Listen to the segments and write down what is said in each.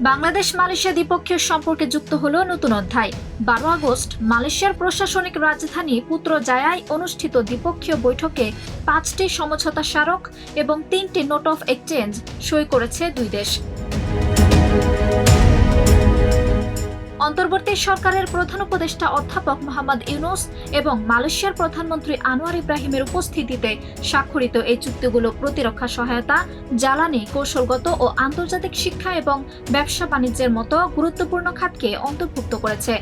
Bangladesh Malaysia দ্বিপক্ষীয় সম্পর্কে যুক্ত হলো নতুন অধ্যায়। 12 আগস্ট মালয়েশিয়ার প্রশাসনিক রাজধানী পুত্রজায়ায় অনুষ্ঠিত দ্বিপক্ষীয় বৈঠকে 5টি সমঝোতা স্মারক এবং 3টি নোট অফ এক্সচেঞ্জ সই করেছে দুই দেশ। অন্তর্বর্তী সরকারের প্রধান উপদেষ্টা অধ্যাপক মোহাম্মদ ইউনূস এবং মালয়েশিয়ার প্রধানমন্ত্রী আনোয়ার ইব্রাহিমের উপস্থিতিতে স্বাক্ষরিত এই চুক্তিগুলো প্রতিরক্ষা সহায়তা, জ্বালানি, কৌশলগত ও আন্তর্জাতিক শিক্ষা এবং ব্যবসা বাণিজ্যের মতো গুরুত্বপূর্ণ খাতকে অন্তর্ভুক্ত করেছে।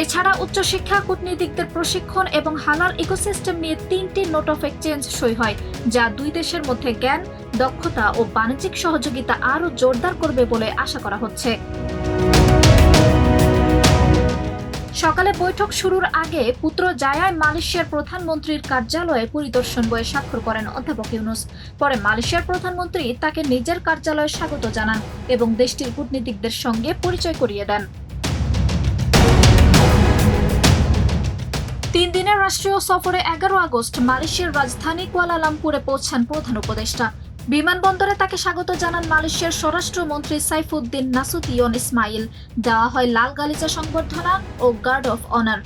এছাড়া উচ্চশিক্ষা, কূটনীতিকদের প্রশিক্ষণ এবং হালাল ইকোসিস্টেম নিয়ে 3টি নোট অফ এক্সচেঞ্জ সই হয়, যা দুই দেশের মধ্যে জ্ঞান, দক্ষতা ও বাণিজ্যিক সহযোগিতা আরও জোরদার করবে বলে আশা করা হচ্ছে। সকালে বৈঠক শুরুর আগে পুত্রজায়ায় মালয়েশিয়ার প্রধানমন্ত্রীর কার্যালয়ে পরিদর্শন বইয়ে স্বাক্ষর করেন অধ্যাপক ইউনূস। পরে মালয়েশিয়ার প্রধানমন্ত্রী তাকে নিজের কার্যালয়ে স্বাগত জানান এবং দেশটির কূটনীতিকদের সঙ্গে পরিচয় করিয়ে দেন। 3 দিনের রাষ্ট্রীয় সফরে 11 আগস্ট মালয়েশিয়ার রাজধানী কুয়ালালামপুরে পৌঁছান প্রধান উপদেষ্টা। বিমানবন্দরে তাকে স্বাগত জানান মালয়েশিয়ার স্বরাষ্ট্রমন্ত্রী সাইফুদ্দিন নাসুতিয়ন ইসমাইল। দেওয়া হয় লাল গালিচা সংবর্ধনা ও গার্ড অফ অনার।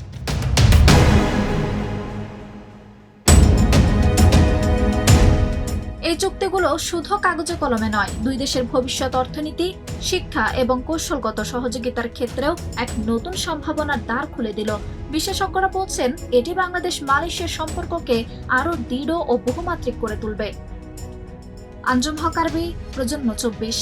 এই চুক্তিগুলো শুধু কাগজে কলমে নয়, দুই দেশের ভবিষ্যৎ অর্থনীতি, শিক্ষা এবং কৌশলগত সহযোগিতার ক্ষেত্রেও এক নতুন সম্ভাবনার দ্বার খুলে দিল। বিশেষজ্ঞরা বলছেন, এটি বাংলাদেশ মালয়েশিয়ার সম্পর্ককে আরও দৃঢ় ও বহুমাত্রিক করে তুলবে। আঞ্জুম হক আরবি, প্রজন্ম 24।